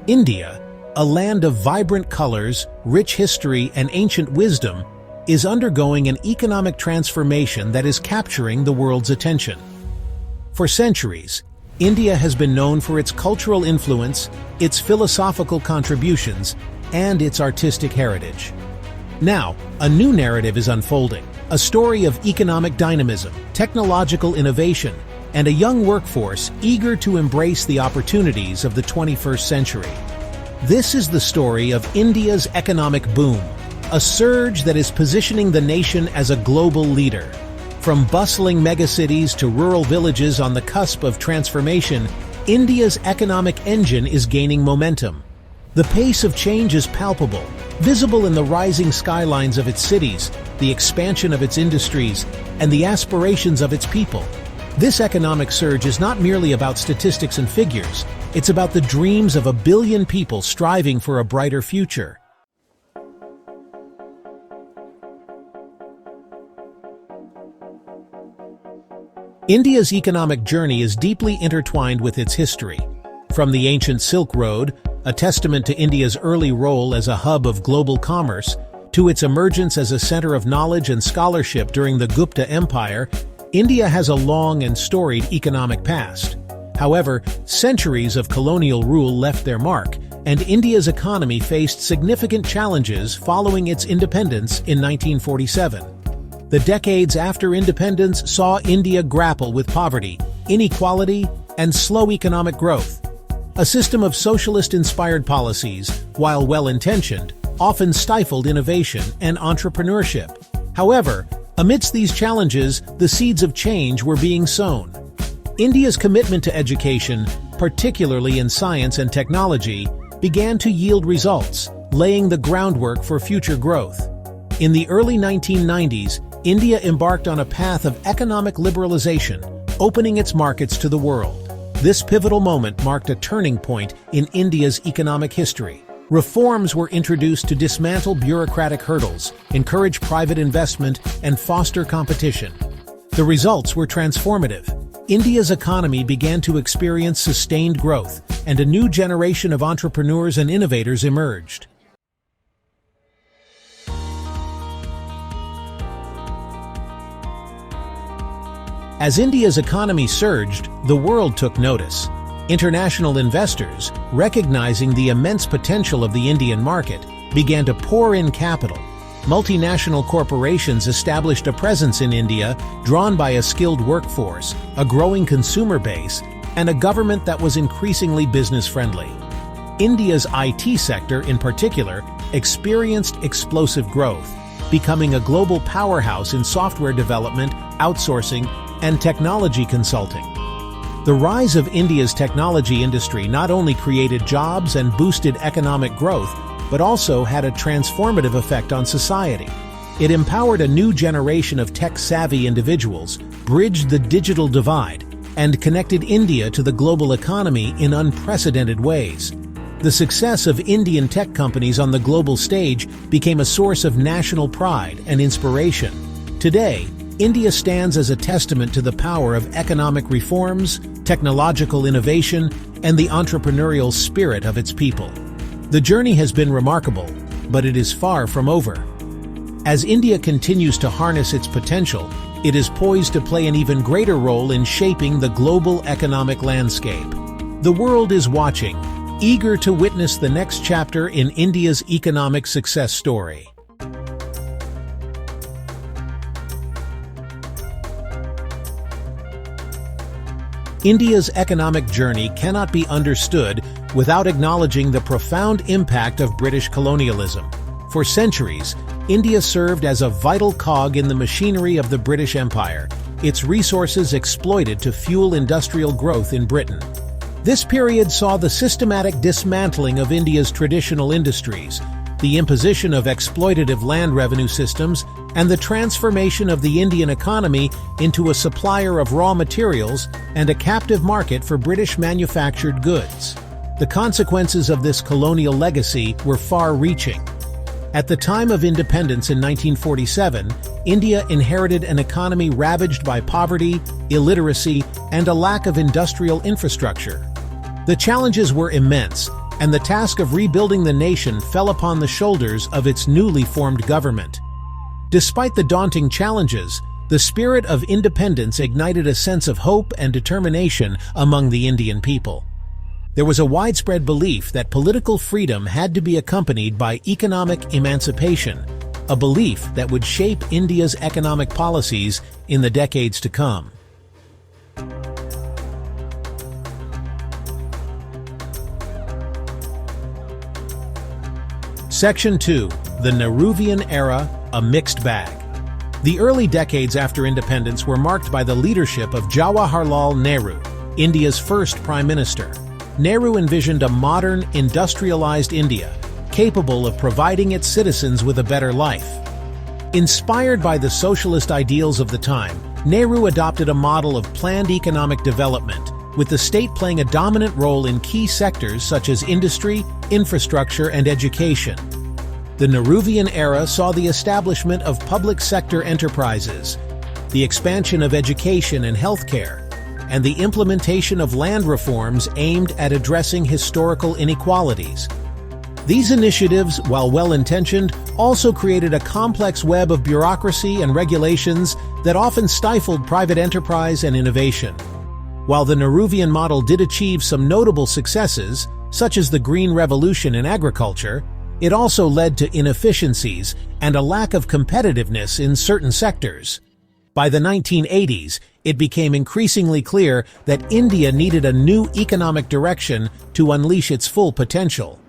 India, a land of vibrant colors, rich history, and ancient wisdom, is undergoing an economic transformation that is capturing the world's attention. For centuries, India has been known for its cultural influence, its philosophical contributions, and its artistic heritage. Now, a new narrative is unfolding, a story of economic dynamism, technological innovation, and a young workforce eager to embrace the opportunities of the 21st century. This is the story of India's economic boom, a surge that is positioning the nation as a global leader. From bustling megacities to rural villages on the cusp of transformation, India's economic engine is gaining momentum. The pace of change is palpable, visible in the rising skylines of its cities, the expansion of its industries, and the aspirations of its people. This economic surge is not merely about statistics and figures, it's about the dreams of 1 billion people striving for a brighter future. India's economic journey is deeply intertwined with its history. From the ancient Silk Road, a testament to India's early role as a hub of global commerce, to its emergence as a center of knowledge and scholarship during the Gupta Empire, India has a long and storied economic past. However, centuries of colonial rule left their mark, and India's economy faced significant challenges following its independence in 1947. The decades after independence saw India grapple with poverty, inequality, and slow economic growth. A system of socialist-inspired policies, while well-intentioned, often stifled innovation and entrepreneurship. However, amidst these challenges, the seeds of change were being sown. India's commitment to education, particularly in science and technology, began to yield results, laying the groundwork for future growth. In the early 1990s, India embarked on a path of economic liberalization, opening its markets to the world. This pivotal moment marked a turning point in India's economic history. Reforms were introduced to dismantle bureaucratic hurdles, encourage private investment, and foster competition. The results were transformative. India's economy began to experience sustained growth, and a new generation of entrepreneurs and innovators emerged. As India's economy surged, the world took notice. International investors, recognizing the immense potential of the Indian market, began to pour in capital. Multinational corporations established a presence in India, drawn by a skilled workforce, a growing consumer base, and a government that was increasingly business-friendly. India's IT sector, in particular, experienced explosive growth, becoming a global powerhouse in software development, outsourcing, and technology consulting. The rise of India's technology industry not only created jobs and boosted economic growth, but also had a transformative effect on society. It empowered a new generation of tech-savvy individuals, bridged the digital divide, and connected India to the global economy in unprecedented ways. The success of Indian tech companies on the global stage became a source of national pride and inspiration. Today, India stands as a testament to the power of economic reforms, technological innovation, and the entrepreneurial spirit of its people. The journey has been remarkable, but it is far from over. As India continues to harness its potential, it is poised to play an even greater role in shaping the global economic landscape. The world is watching, eager to witness the next chapter in India's economic success story. India's economic journey cannot be understood without acknowledging the profound impact of British colonialism. For centuries, India served as a vital cog in the machinery of the British Empire, its resources exploited to fuel industrial growth in Britain. This period saw the systematic dismantling of India's traditional industries, the imposition of exploitative land revenue systems, and the transformation of the Indian economy into a supplier of raw materials and a captive market for British manufactured goods. The consequences of this colonial legacy were far-reaching. At the time of independence in 1947, India inherited an economy ravaged by poverty, illiteracy, and a lack of industrial infrastructure. The challenges were immense, and the task of rebuilding the nation fell upon the shoulders of its newly formed government. Despite the daunting challenges, the spirit of independence ignited a sense of hope and determination among the Indian people. There was a widespread belief that political freedom had to be accompanied by economic emancipation, a belief that would shape India's economic policies in the decades to come. Section 2. The Nehruvian Era, a Mixed Bag. The early decades after independence were marked by the leadership of Jawaharlal Nehru, India's first Prime Minister. Nehru envisioned a modern, industrialized India, capable of providing its citizens with a better life. Inspired by the socialist ideals of the time, Nehru adopted a model of planned economic development, with the state playing a dominant role in key sectors such as industry, infrastructure, and education. The Nehruvian era saw the establishment of public sector enterprises, the expansion of education and healthcare, and the implementation of land reforms aimed at addressing historical inequalities. These initiatives, while well-intentioned, also created a complex web of bureaucracy and regulations that often stifled private enterprise and innovation. While the Nehruvian model did achieve some notable successes, such as the Green Revolution in agriculture, it also led to inefficiencies and a lack of competitiveness in certain sectors. By the 1980s, it became increasingly clear that India needed a new economic direction to unleash its full potential.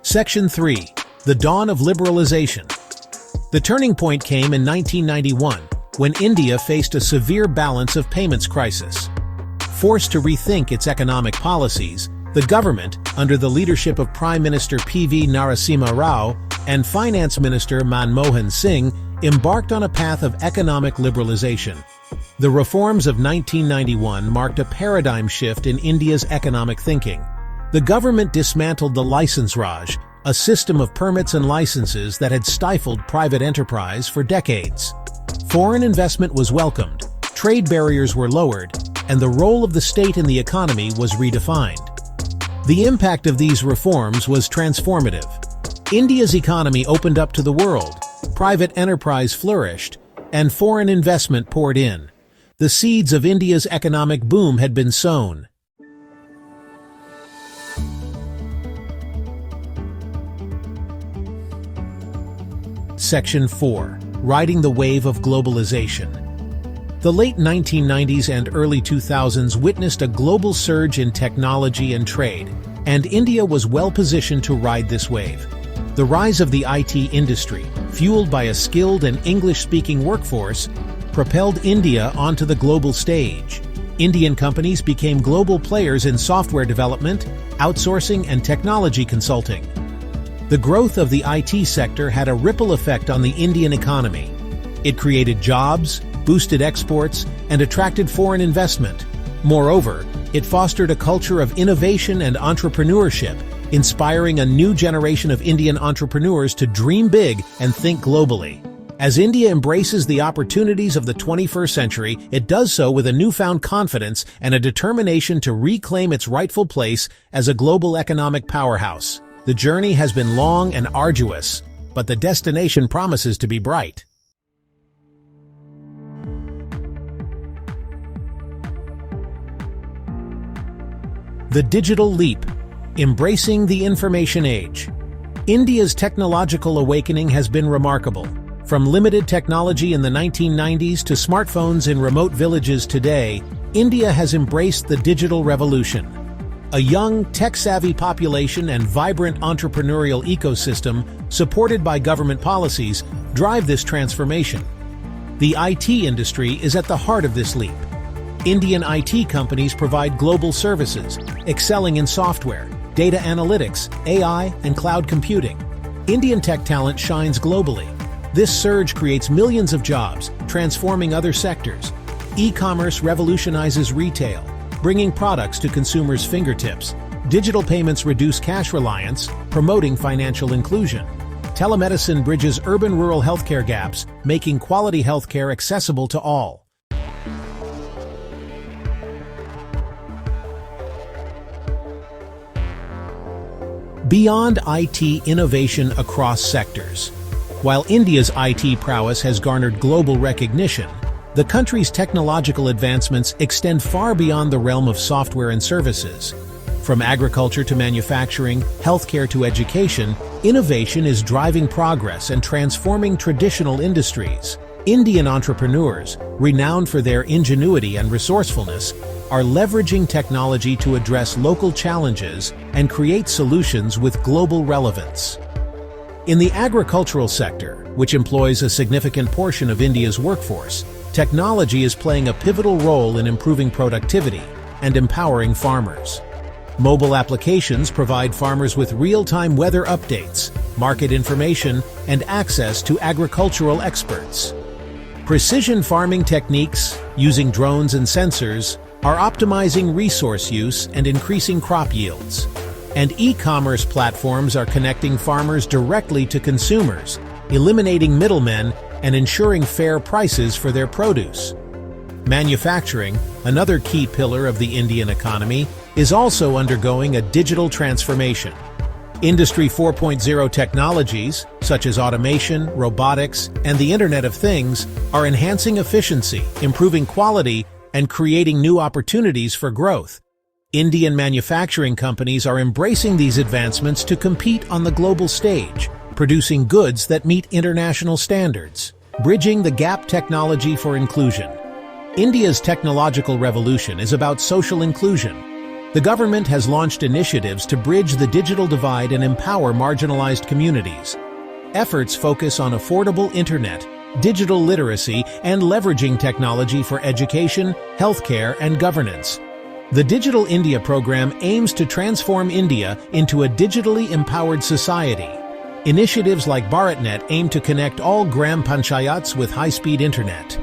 Section 3. The Dawn of Liberalization. The turning point came in 1991, when India faced a severe balance of payments crisis. Forced to rethink its economic policies, the government, under the leadership of Prime Minister P.V. Narasimha Rao and Finance Minister Manmohan Singh, embarked on a path of economic liberalization. The reforms of 1991 marked a paradigm shift in India's economic thinking. The government dismantled the License Raj, a system of permits and licenses that had stifled private enterprise for decades. Foreign investment was welcomed, trade barriers were lowered, and the role of the state in the economy was redefined. The impact of these reforms was transformative. India's economy opened up to the world, private enterprise flourished, and foreign investment poured in. The seeds of India's economic boom had been sown. Section 4. Riding the Wave of Globalization. The late 1990s and early 2000s witnessed a global surge in technology and trade, and India was well positioned to ride this wave. The rise of the IT industry, fueled by a skilled and English-speaking workforce, propelled India onto the global stage. Indian companies became global players in software development, outsourcing, and technology consulting. The growth of the IT sector had a ripple effect on the Indian economy. It created jobs, boosted exports, and attracted foreign investment. Moreover, it fostered a culture of innovation and entrepreneurship, inspiring a new generation of Indian entrepreneurs to dream big and think globally. As India embraces the opportunities of the 21st century, it does so with a newfound confidence and a determination to reclaim its rightful place as a global economic powerhouse. The journey has been long and arduous, but the destination promises to be bright. The Digital Leap. Embracing the Information Age. India's technological awakening has been remarkable. From limited technology in the 1990s to smartphones in remote villages today, India has embraced the digital revolution. A young, tech-savvy population and vibrant entrepreneurial ecosystem, supported by government policies, drive this transformation. The IT industry is at the heart of this leap. Indian IT companies provide global services, excelling in software, data analytics, AI, and cloud computing. Indian tech talent shines globally. This surge creates millions of jobs, transforming other sectors. E-commerce revolutionizes retail, bringing products to consumers' fingertips. Digital payments reduce cash reliance, promoting financial inclusion. Telemedicine bridges urban-rural healthcare gaps, making quality healthcare accessible to all. Beyond IT innovation across sectors. While India's IT prowess has garnered global recognition, the country's technological advancements extend far beyond the realm of software and services. From agriculture to manufacturing, healthcare to education, innovation is driving progress and transforming traditional industries. Indian entrepreneurs, renowned for their ingenuity and resourcefulness, are leveraging technology to address local challenges and create solutions with global relevance. In the agricultural sector, which employs a significant portion of India's workforce, technology is playing a pivotal role in improving productivity and empowering farmers. Mobile applications provide farmers with real-time weather updates, market information, and access to agricultural experts. Precision farming techniques, using drones and sensors, are optimizing resource use and increasing crop yields. And e-commerce platforms are connecting farmers directly to consumers, eliminating middlemen and ensuring fair prices for their produce. Manufacturing, another key pillar of the Indian economy, is also undergoing a digital transformation. Industry 4.0 technologies, such as automation, robotics, and the Internet of Things, are enhancing efficiency, improving quality, and creating new opportunities for growth. Indian manufacturing companies are embracing these advancements to compete on the global stage, producing goods that meet international standards. Bridging the gap. Technology for inclusion. India's technological revolution is about social inclusion. The government has launched initiatives to bridge the digital divide and empower marginalized communities. Efforts focus on affordable internet, digital literacy, and leveraging technology for education, healthcare, and governance. The Digital India program aims to transform India into a digitally empowered society. Initiatives like BharatNet aim to connect all gram panchayats with high-speed internet.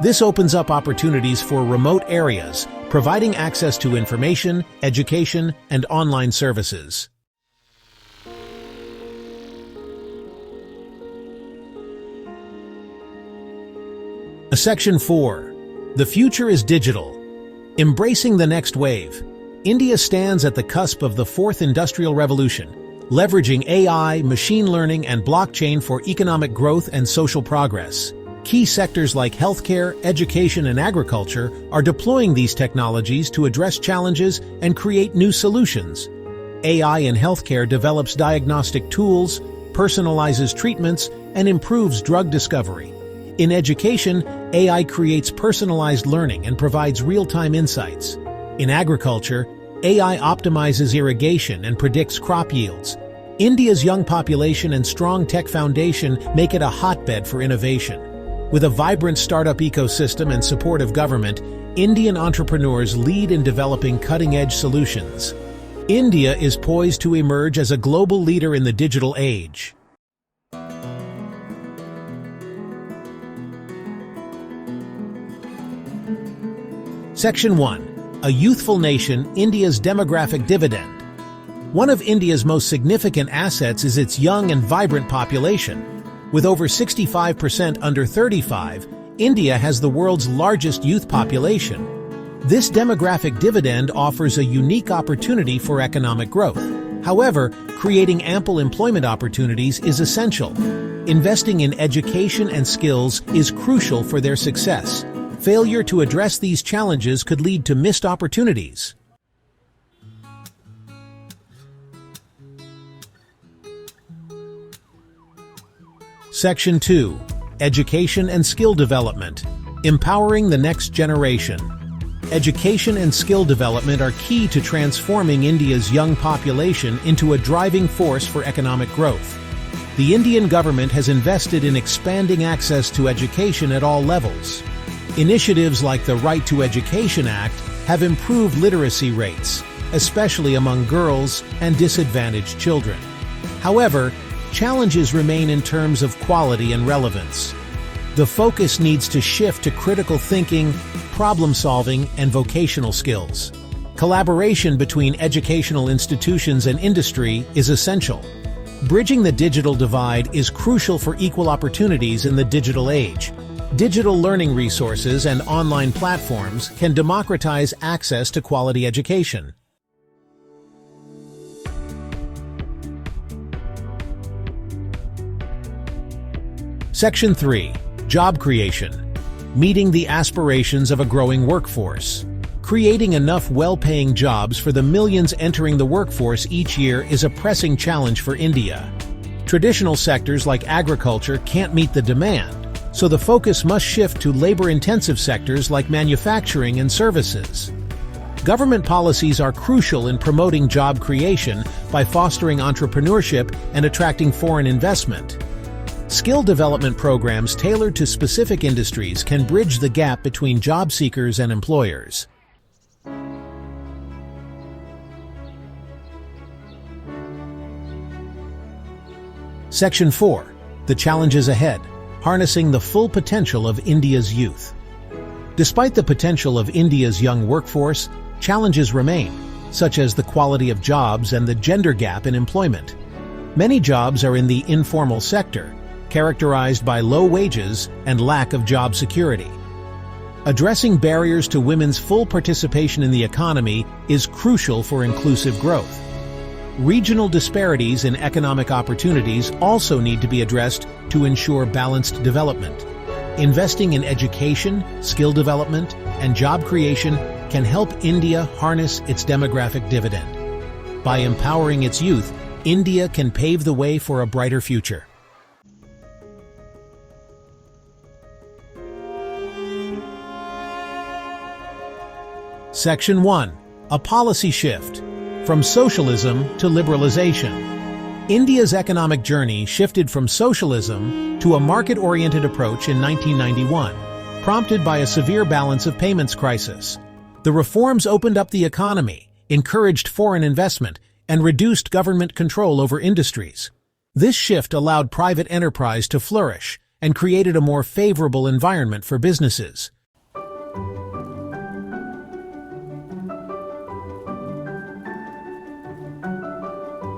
This opens up opportunities for remote areas, providing access to information, education, and online services. Section 4. The future is digital. Embracing the next wave. India stands at the cusp of the fourth industrial revolution, leveraging AI, machine learning, and blockchain for economic growth and social progress. Key sectors like healthcare, education, and agriculture are deploying these technologies to address challenges and create new solutions. AI in healthcare develops diagnostic tools, personalizes treatments, and improves drug discovery. In education, AI creates personalized learning and provides real-time insights. In agriculture, AI optimizes irrigation and predicts crop yields. India's young population and strong tech foundation make it a hotbed for innovation. With a vibrant startup ecosystem and support of government, Indian entrepreneurs lead in developing cutting-edge solutions. India is poised to emerge as a global leader in the digital age. Section 1. A youthful nation, India's demographic dividend. One of India's most significant assets is its young and vibrant population. With over 65% under 35, India has the world's largest youth population. This demographic dividend offers a unique opportunity for economic growth. However, creating ample employment opportunities is essential. Investing in education and skills is crucial for their success. Failure to address these challenges could lead to missed opportunities. Section 2. Education and Skill Development. Empowering the next generation. Education and skill development are key to transforming India's young population into a driving force for economic growth. The Indian government has invested in expanding access to education at all levels. Initiatives like the Right to Education Act have improved literacy rates, especially among girls and disadvantaged children. However, challenges remain in terms of quality and relevance. The focus needs to shift to critical thinking, problem-solving, and vocational skills. Collaboration between educational institutions and industry is essential. Bridging the digital divide is crucial for equal opportunities in the digital age. Digital learning resources and online platforms can democratize access to quality education. Section 3. Job creation. Meeting the aspirations of a growing workforce. Creating enough well-paying jobs for the millions entering the workforce each year is a pressing challenge for India. Traditional sectors like agriculture can't meet the demand, so the focus must shift to labor-intensive sectors like manufacturing and services. Government policies are crucial in promoting job creation by fostering entrepreneurship and attracting foreign investment. Skill development programs tailored to specific industries can bridge the gap between job seekers and employers. Section 4. The challenges ahead. Harnessing the full potential of India's youth. Despite the potential of India's young workforce, challenges remain, such as the quality of jobs and the gender gap in employment. Many jobs are in the informal sector, characterized by low wages and lack of job security. Addressing barriers to women's full participation in the economy is crucial for inclusive growth. Regional disparities in economic opportunities also need to be addressed to ensure balanced development. Investing in education, skill development, and job creation can help India harness its demographic dividend. By empowering its youth, India can pave the way for a brighter future. Section 1. A policy shift. From socialism to liberalization. India's economic journey shifted from socialism to a market-oriented approach in 1991, prompted by a severe balance of payments crisis. The reforms opened up the economy, encouraged foreign investment, and reduced government control over industries. This shift allowed private enterprise to flourish and created a more favorable environment for businesses.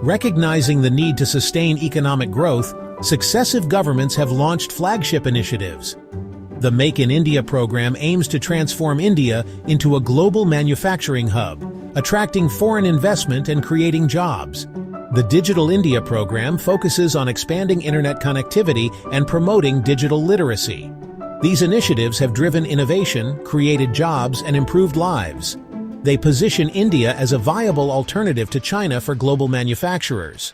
Recognizing the need to sustain economic growth, successive governments have launched flagship initiatives. The Make in India program aims to transform India into a global manufacturing hub, attracting foreign investment and creating jobs. The Digital India program focuses on expanding internet connectivity and promoting digital literacy. These initiatives have driven innovation, created jobs, and improved lives. They position India as a viable alternative to China for global manufacturers.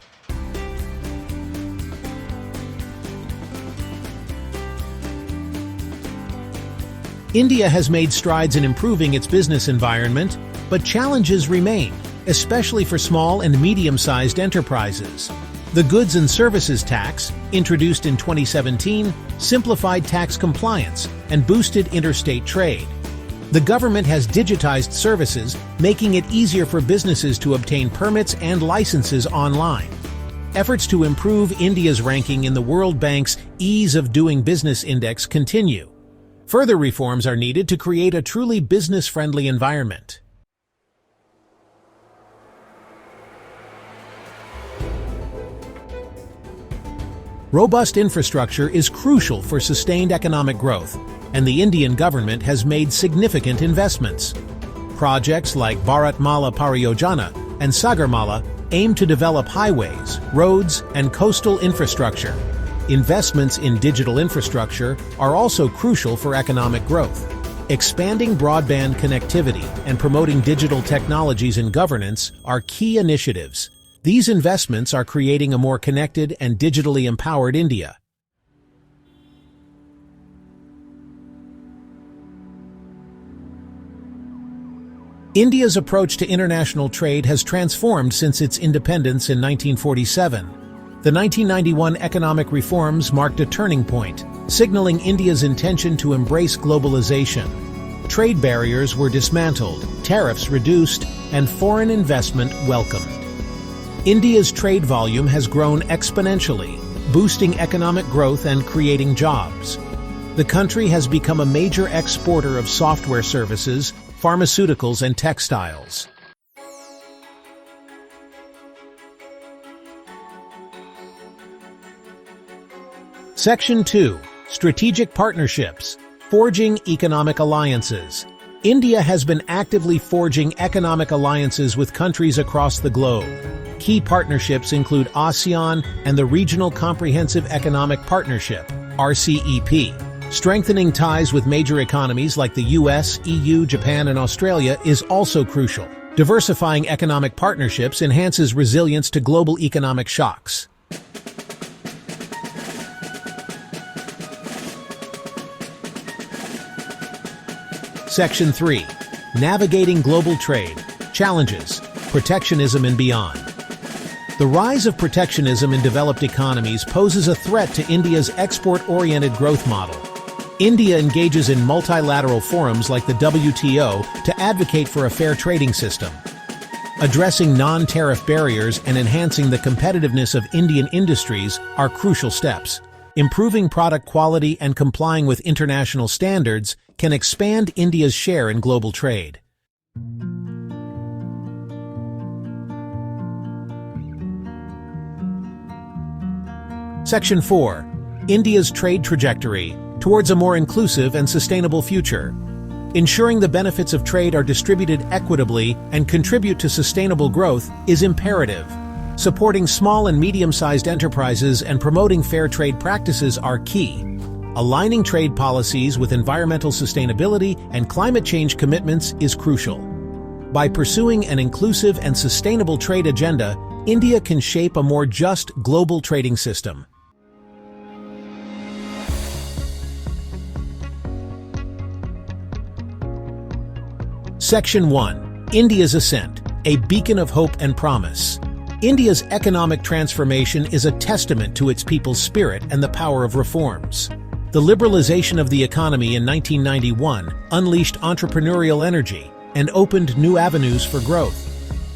India has made strides in improving its business environment, but challenges remain, especially for small and medium-sized enterprises. The Goods and Services Tax, introduced in 2017, simplified tax compliance and boosted interstate trade. The government has digitized services, making it easier for businesses to obtain permits and licenses online. Efforts to improve India's ranking in the World Bank's Ease of Doing Business Index continue. Further reforms are needed to create a truly business-friendly environment. Robust infrastructure is crucial for sustained economic growth, and the Indian government has made significant investments. Projects like Bharatmala Pariyojana and Sagarmala aim to develop highways, roads, and coastal infrastructure. Investments in digital infrastructure are also crucial for economic growth. Expanding broadband connectivity and promoting digital technologies in governance are key initiatives. These investments are creating a more connected and digitally empowered India. India's approach to international trade has transformed since its independence in 1947. The 1991 economic reforms marked a turning point, signaling India's intention to embrace globalization. Trade barriers were dismantled, tariffs reduced, and foreign investment welcomed. India's trade volume has grown exponentially, boosting economic growth and creating jobs. The country has become a major exporter of software services, pharmaceuticals, and textiles. Section 2. Strategic Partnerships. Forging Economic Alliances. India has been actively forging economic alliances with countries across the globe. Key partnerships include ASEAN and the Regional Comprehensive Economic Partnership, RCEP. Strengthening ties with major economies like the US, EU, Japan, and Australia is also crucial. Diversifying economic partnerships enhances resilience to global economic shocks. Section 3. Navigating Global Trade. Challenges. Protectionism and Beyond. The rise of protectionism in developed economies poses a threat to India's export-oriented growth model. India engages in multilateral forums like the WTO to advocate for a fair trading system. Addressing non-tariff barriers and enhancing the competitiveness of Indian industries are crucial steps. Improving product quality and complying with international standards can expand India's share in global trade. Section 4. India's trade trajectory towards a more inclusive and sustainable future. Ensuring the benefits of trade are distributed equitably and contribute to sustainable growth is imperative. Supporting small and medium-sized enterprises and promoting fair trade practices are key. Aligning trade policies with environmental sustainability and climate change commitments is crucial. By pursuing an inclusive and sustainable trade agenda, India can shape a more just global trading system. Section 1. India's Ascent, a beacon of hope and promise. India's economic transformation is a testament to its people's spirit and the power of reforms. The liberalization of the economy in 1991 unleashed entrepreneurial energy and opened new avenues for growth.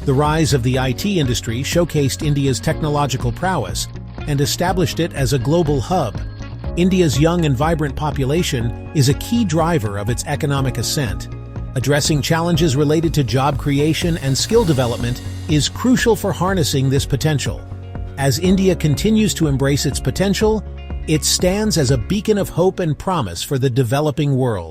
The rise of the IT industry showcased India's technological prowess and established it as a global hub. India's young and vibrant population is a key driver of its economic ascent. Addressing challenges related to job creation and skill development is crucial for harnessing this potential. As India continues to embrace its potential, it stands as a beacon of hope and promise for the developing world.